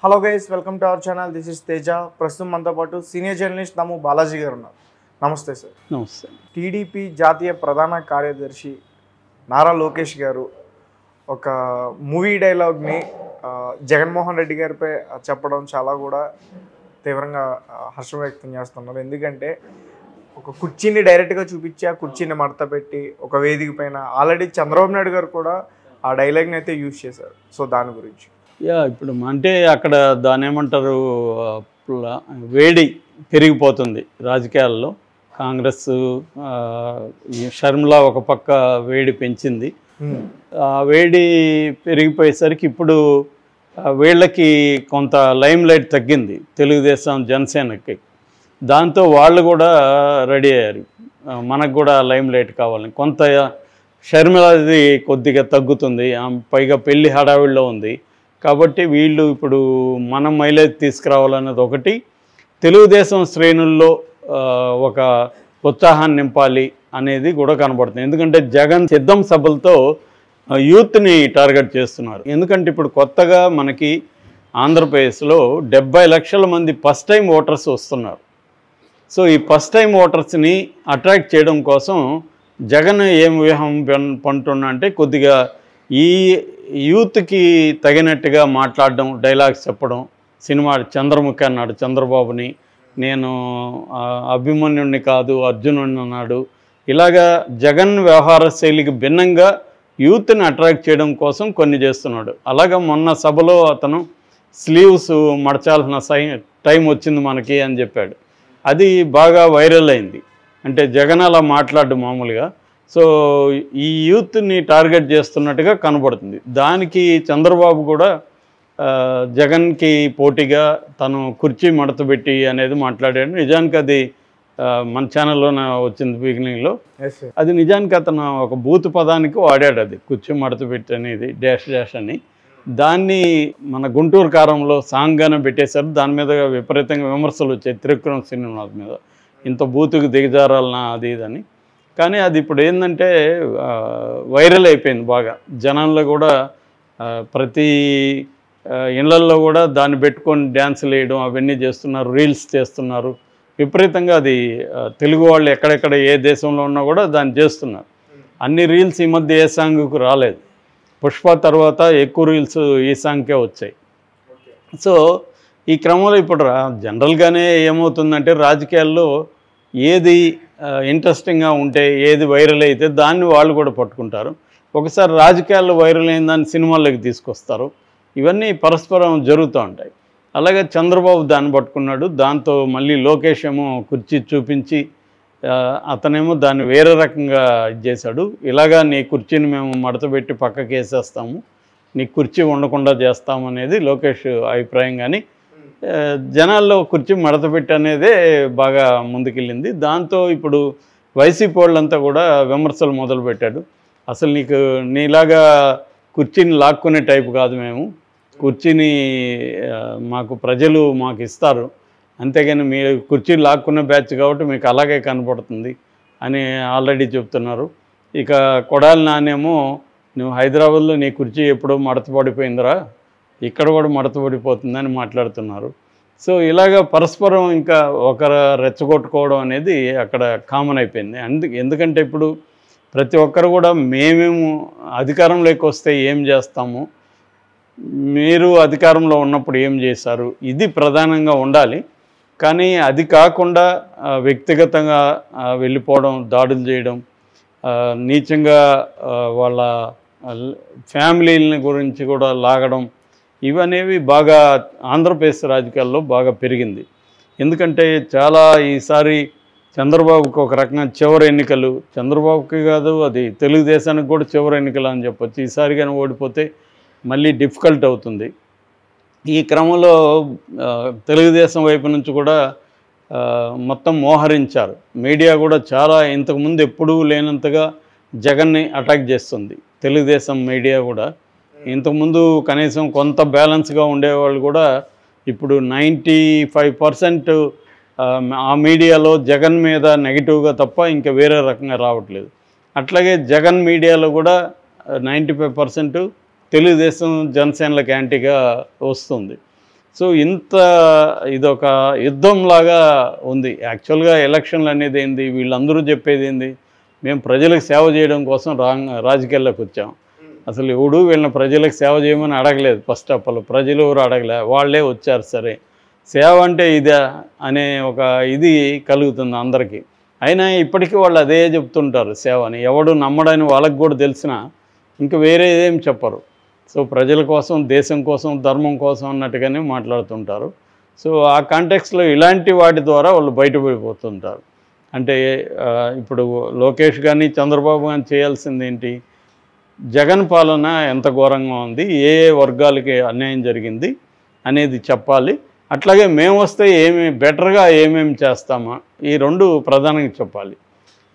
Hello guys, welcome to our channel. This is Teja. ప్రస్తుతం మనతో పాటు సీనియర్ జర్నలిస్ట్ నమ్ము బాలాజీ గారు ఉన్నారు. నమస్తే సార్. నమస్తే. టీడీపీ జాతీయ ప్రధాన కార్యదర్శి నారా లోకేష్ గారు ఒక మూవీ డైలాగ్ని జగన్మోహన్ రెడ్డి గారిపై చెప్పడం చాలా కూడా తీవ్రంగా హర్షం వ్యక్తం చేస్తున్నారు. ఎందుకంటే ఒక కుర్చీని డైరెక్ట్గా చూపించి ఆ కుర్చీని మడత పెట్టి ఒక వేదిక పైన ఆల్రెడీ చంద్రబాబు నాయుడు గారు కూడా ఆ డైలాగ్ని అయితే యూజ్ చేశారు. సో దాని గురించి ఇప్పుడు అంటే అక్కడ దాని ఏమంటారు, వేడి పెరిగిపోతుంది రాజకీయాల్లో. కాంగ్రెస్ షర్మిల ఒక పక్క వేడి పెంచింది. ఆ వేడి పెరిగిపోయేసరికి ఇప్పుడు వీళ్ళకి కొంత లైమ్ లైట్ తగ్గింది, తెలుగుదేశం జనసేనకి. దాంతో వాళ్ళు కూడా రెడీ అయ్యారు, మనకు కూడా లైమ్ లైట్ కావాలని. కొంత షర్మిలది కొద్దిగా తగ్గుతుంది, పైగా పెళ్లి హడావిడిలో ఉంది. కాబట్టి వీళ్ళు ఇప్పుడు మనం మైలేజ్ తీసుకురావాలన్నది ఒకటి, తెలుగుదేశం శ్రేణుల్లో ఒక ఉత్సాహాన్ని నింపాలి అనేది కూడా కనబడుతుంది. ఎందుకంటే జగన్ సిద్ధం సభలతో యూత్ని టార్గెట్ చేస్తున్నారు. ఎందుకంటే ఇప్పుడు కొత్తగా మనకి ఆంధ్రప్రదేశ్లో 70 లక్షల మంది ఫస్ట్ టైం ఓటర్స్ వస్తున్నారు. సో ఈ ఫస్ట్ టైం ఓటర్స్ని అట్రాక్ట్ చేయడం కోసం జగన్ ఏం వ్యూహం పంటున్నా అంటే కొద్దిగా ఈ యూత్కి తగినట్టుగా మాట్లాడడం, డైలాగ్స్ చెప్పడం. సినిమా చంద్రముఖి అన్నాడు చంద్రబాబుని, నేను అభిమన్యుడిని కాదు అర్జునుడిని అన్నాడు. ఇలాగా జగన్ వ్యవహార శైలికి భిన్నంగా యూత్ని అట్రాక్ట్ చేయడం కోసం కొన్ని చేస్తున్నాడు. అలాగా మొన్న సభలో అతను స్లీవ్స్ మడచాల్సిన టైం వచ్చింది మనకి అని చెప్పాడు. అది బాగా వైరల్ అయింది. అంటే జగన్ అలా మాట్లాడు మామూలుగా. సో ఈ యూత్ని టార్గెట్ చేస్తున్నట్టుగా కనబడుతుంది. దానికి చంద్రబాబు కూడా జగన్కి పోటీగా తను కుర్చీ మడతపెట్టి అనేది మాట్లాడాడు. నిజానికి అది మన ఛానల్లోనే వచ్చింది బిగినింగ్లో. అది నిజానికి అతను ఒక బూత్ పదానికి వాడాడు, అది కుర్చీ మడతపెట్టి అనేది డాష్ డాష్ అని. దాన్ని మన గుంటూరు కారంలో సాంగ్గానే పెట్టేశారు. దాని మీద విపరీతంగా విమర్శలు వచ్చాయి త్రివిక్రమ్ శ్రీనివాస్ మీద, ఇంత బూతుకు దిగజారాలనా అది ఇదని. కానీ అది ఇప్పుడు ఏంటంటే వైరల్ అయిపోయింది బాగా. జనాల్లో కూడా ప్రతి ఇళ్లల్లో కూడా దాన్ని పెట్టుకొని డ్యాన్సులు వేయడం అవన్నీ చేస్తున్నారు, రీల్స్ చేస్తున్నారు విపరీతంగా. అది తెలుగు వాళ్ళు ఎక్కడెక్కడ ఏ దేశంలో ఉన్నా కూడా దాన్ని చేస్తున్నారు. అన్ని రీల్స్ ఈ మధ్య ఏ సాంగ్కు రాలేదు. పుష్ప తర్వాత ఎక్కువ రీల్స్ ఈ సాంగ్కే వచ్చాయి. సో ఈ క్రమంలో ఇప్పుడు జనరల్గానే ఏమవుతుందంటే రాజకీయాల్లో ఏది ఇంట్రెస్టింగ్గా ఉంటే, ఏది వైరల్ అయితే దాన్ని వాళ్ళు కూడా పట్టుకుంటారు. ఒకసారి రాజకీయాల్లో వైరల్ అయిన దాన్ని సినిమాల్లోకి తీసుకొస్తారు. ఇవన్నీ పరస్పరం జరుగుతూ ఉంటాయి. అలాగే చంద్రబాబు దాన్ని పట్టుకున్నాడు. దాంతో మళ్ళీ లోకేష్ ఏమో కుర్చీ చూపించి అతనేమో దాన్ని వేరే రకంగా చేశాడు. ఇలాగా నీ కుర్చీని మేము మడతపెట్టి పక్కకి వేసేస్తాము, నీ కుర్చీ ఉండకుండా చేస్తామనేది లోకేష్ అభిప్రాయం. కానీ జనాల్లో కుర్చీ మడతపెట్టి అనేదే బాగా ముందుకెళ్ళింది. దాంతో ఇప్పుడు వైసీపీ వాళ్ళంతా కూడా విమర్శలు మొదలుపెట్టాడు. అసలు నీలాగా కుర్చీని లాక్కునే టైపు కాదు మేము, కుర్చీని ప్రజలు మాకు ఇస్తారు, అంతేగాని మీరు కుర్చీ లాక్కునే బ్యాచ్ కాబట్టి మీకు అలాగే కనపడుతుంది అని ఆల్రెడీ చెప్తున్నారు. ఇక కొడాలి నానేమో, నువ్వు హైదరాబాద్లో నీ కుర్చీ ఎప్పుడో మడతపడిపోయిందిరా, ఇక్కడ కూడా మడతపడిపోతుందని మాట్లాడుతున్నారు. సో ఇలాగ పరస్పరం ఇంకా ఒకరు రెచ్చగొట్టుకోవడం అనేది అక్కడ కామన్ అయిపోయింది. ఎందుకంటే ఇప్పుడు ప్రతి ఒక్కరు కూడా మేమేము అధికారంలోకి వస్తే ఏం చేస్తాము, మీరు అధికారంలో ఉన్నప్పుడు ఏం చేశారు, ఇది ప్రధానంగా ఉండాలి. కానీ అది కాకుండా వ్యక్తిగతంగా వెళ్ళిపోవడం, దాడులు చేయడం, నీచంగా వాళ్ళ ఫ్యామిలీలని గురించి కూడా లాగడం, ఇవనేవి బాగా ఆంధ్రప్రదేశ్ రాజకీయాల్లో బాగా పెరిగింది. ఎందుకంటే చాలా ఈసారి చంద్రబాబుకి ఒక రకంగా చివరి ఎన్నికలు, చంద్రబాబుకి కాదు అది తెలుగుదేశానికి కూడా చివరి ఎన్నికలు అని చెప్పొచ్చు. ఈసారి కానీ ఓడిపోతే మళ్ళీ డిఫికల్ట్ అవుతుంది. ఈ క్రమంలో తెలుగుదేశం వైపు నుంచి కూడా మొత్తం మోహరించారు. మీడియా కూడా చాలా ఇంతకుముందు ఎప్పుడూ లేనంతగా జగన్ని అటాక్ చేస్తుంది. తెలుగుదేశం మీడియా కూడా ఇంతకుముందు కనీసం కొంత బ్యాలెన్స్గా ఉండేవాళ్ళు కూడా ఇప్పుడు 95% ఆ మీడియాలో జగన్ మీద నెగిటివ్గా తప్ప ఇంకా వేరే రకంగా రావట్లేదు. అట్లాగే జగన్ మీడియాలో కూడా 95% తెలుగుదేశం జనసేనలకు యాంటీగా వస్తుంది. సో ఇంత ఇదొక యుద్ధంలాగా ఉంది. యాక్చువల్గా ఎలక్షన్లు అనేది ఏంది, వీళ్ళందరూ చెప్పేది ఏంది, మేము ప్రజలకు సేవ చేయడం కోసం రాజకీయాల్లోకి వచ్చాం. అసలు ఎవడు వీళ్ళని ప్రజలకు సేవ చేయమని అడగలేదు. ఫస్ట్ ఆఫ్ ఆల్ ప్రజలు ఎవరు అడగలే, వాళ్ళే వచ్చారు. సరే సేవ అంటే ఇదే అనే ఒక ఇది కలుగుతుంది అందరికీ. అయినా ఇప్పటికీ వాళ్ళు అదే చెప్తుంటారు సేవని. ఎవడు నమ్మడని వాళ్ళకి కూడా తెలిసినా ఇంకా వేరే ఏం చెప్పరు. సో ప్రజల కోసం, దేశం కోసం, ధర్మం కోసం అన్నట్టుగానే మాట్లాడుతుంటారు. సో ఆ కాంటెక్స్లో ఇలాంటి వాటి ద్వారా వాళ్ళు బయటపడిపోతుంటారు. అంటే ఇప్పుడు లోకేష్ కానీ చంద్రబాబు కానీ చేయాల్సింది ఏంటి, జగన్ పాలన ఎంత ఘోరంగా ఉంది, ఏ వర్గాలకి అన్యాయం జరిగింది అనేది చెప్పాలి. అట్లాగే మేము వస్తే బెటర్గా ఏమేమి చేస్తామా, ఈ రెండు ప్రధానంగా చెప్పాలి.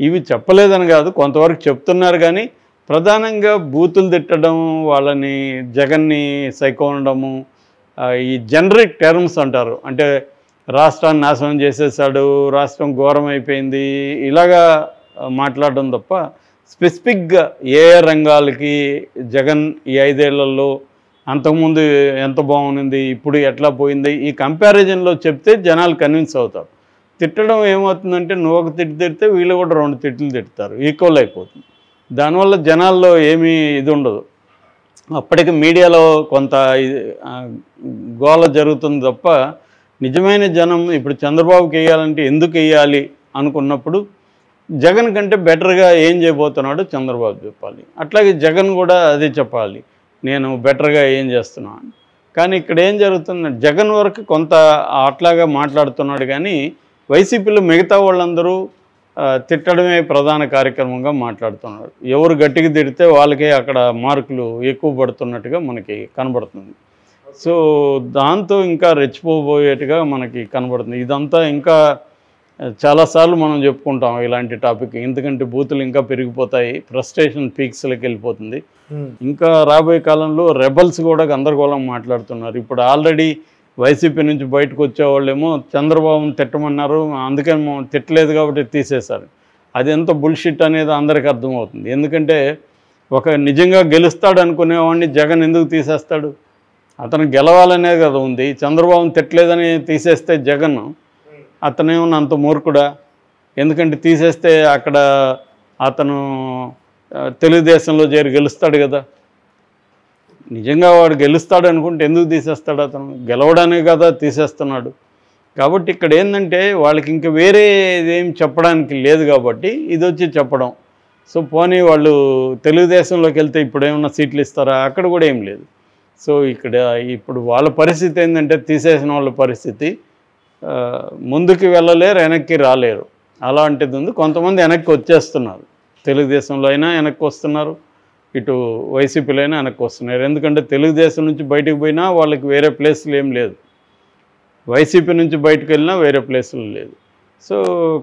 ఇవి చెప్పలేదని కాదు, కొంతవరకు చెప్తున్నారు. కానీ ప్రధానంగా బూతులు తిట్టడం, వాళ్ళని జగన్ని సైకో అనడము, ఈ జనరిక్ టర్మ్స్ అంటారు. అంటే రాష్ట్రాన్ని నాశనం చేసేసాడు, రాష్ట్రం ఘోరం అయిపోయింది, ఇలాగా మాట్లాడడం తప్ప స్పెసిఫిక్గా ఏ రంగాలకి జగన్ ఈ 5 ఏళ్లలో అంతకుముందు ఎంత బాగుంది, ఇప్పుడు ఎట్లా పోయింది, ఈ కంపారిజన్లో చెప్తే జనాలు కన్విన్స్ అవుతారు. తిట్టడం ఏమవుతుందంటే నువ్వు ఒక తిట్టు తిడితే వీళ్ళు కూడా 2 తిట్లు తిడతారు, ఈక్వల్ అయిపోతుంది. దానివల్ల జనాల్లో ఏమీ ఇది ఉండదు. అప్పటికి మీడియాలో కొంత గోల జరుగుతుంది తప్ప నిజమైన జనం ఇప్పుడు చంద్రబాబుకి వేయాలంటే ఎందుకు వేయాలి అనుకున్నప్పుడు జగన్ కంటే బెటర్గా ఏం చేయబోతున్నాడో చంద్రబాబు చెప్పాలి. అట్లాగే జగన్ కూడా అదే చెప్పాలి, నేను బెటర్గా ఏం చేస్తున్నాను. కానీ ఇక్కడ ఏం జరుగుతుంది, జగన్ వరకు కొంత అట్లాగా మాట్లాడుతున్నాడు. కానీ వైసీపీలో మిగతా వాళ్ళందరూ తిట్టడమే ప్రధాన కార్యక్రమంగా మాట్లాడుతున్నారు. ఎవరు గట్టిగా తిడితే వాళ్ళకే అక్కడ మార్కులు ఎక్కువ పడుతున్నట్టుగా మనకి కనబడుతుంది. సో దాంతో ఇంకా రెచ్చిపోబోయేట్టుగా మనకి కనబడుతుంది. ఇదంతా ఇంకా చాలాసార్లు మనం చెప్పుకుంటాం ఇలాంటి టాపిక్, ఎందుకంటే బూతులు ఇంకా పెరిగిపోతాయి, ఫ్రస్ట్రేషన్ పీక్స్లోకి వెళ్ళిపోతుంది. ఇంకా రాబోయే కాలంలో రెబల్స్ కూడా గందరగోళం మాట్లాడుతున్నారు. ఇప్పుడు ఆల్రెడీ వైసీపీ నుంచి బయటకు వచ్చేవాళ్ళేమో చంద్రబాబుని తిట్టమన్నారు, అందుకని తిట్టలేదు కాబట్టి తీసేశారు. అది ఎంత బుల్షిట్ అనేది అందరికీ అర్థమవుతుంది. ఎందుకంటే ఒక నిజంగా గెలుస్తాడు అనుకునేవాడిని జగన్ ఎందుకు తీసేస్తాడు, అతను గెలవాలనేది కదా ఉంది. చంద్రబాబుని తిట్టలేదని తీసేస్తే జగన్ అతనేమన్నా అంత మూర్ఖుడా, ఎందుకంటే తీసేస్తే అక్కడ అతను తెలుగుదేశంలో చేరి గెలుస్తాడు కదా. నిజంగా వాడు గెలుస్తాడు అనుకుంటే ఎందుకు తీసేస్తాడు, అతను గెలవడానికి కదా తీసేస్తున్నాడు. కాబట్టి ఇక్కడ ఏంటంటే వాళ్ళకి ఇంకా వేరే ఏం చెప్పడానికి లేదు కాబట్టి ఇది వచ్చి చెప్పడం. సో పోనీ వాళ్ళు తెలుగుదేశంలోకి వెళ్తే ఇప్పుడు ఏమన్నా సీట్లు ఇస్తారా, అక్కడ కూడా ఏం లేదు. సో ఇక్కడ ఇప్పుడు వాళ్ళ పరిస్థితి ఏంటంటే తీసేసిన వాళ్ళ పరిస్థితి, ముందుకు వెళ్ళలేరు, వెనక్కి రాలేరు. అలాంటిది ఉంది. కొంతమంది వెనక్కి వచ్చేస్తున్నారు, తెలుగుదేశంలో అయినా వెనక్కి వస్తున్నారు, ఇటు వైసీపీలో అయినా వెనక్కి వస్తున్నారు. ఎందుకంటే తెలుగుదేశం నుంచి బయటకు పోయినా వాళ్ళకి వేరే ప్లేస్లు ఏం లేదు, వైసీపీ నుంచి బయటకు వెళ్ళినా వేరే ప్లేసులు లేదు. సో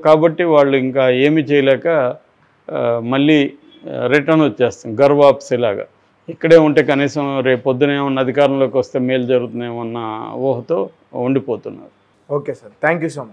కాబట్టి వాళ్ళు ఇంకా ఏమీ చేయలేక మళ్ళీ రిటర్న్ వచ్చేస్తాం గర్వాప్సిలాగా. ఇక్కడే ఉంటే కనీసం రేపు పొద్దున ఏమన్నా అధికారంలోకి వస్తే మేలు జరుగుతుందేమన్న ఊహతో ఉండిపోతున్నారు. Okay sir, thank you so much.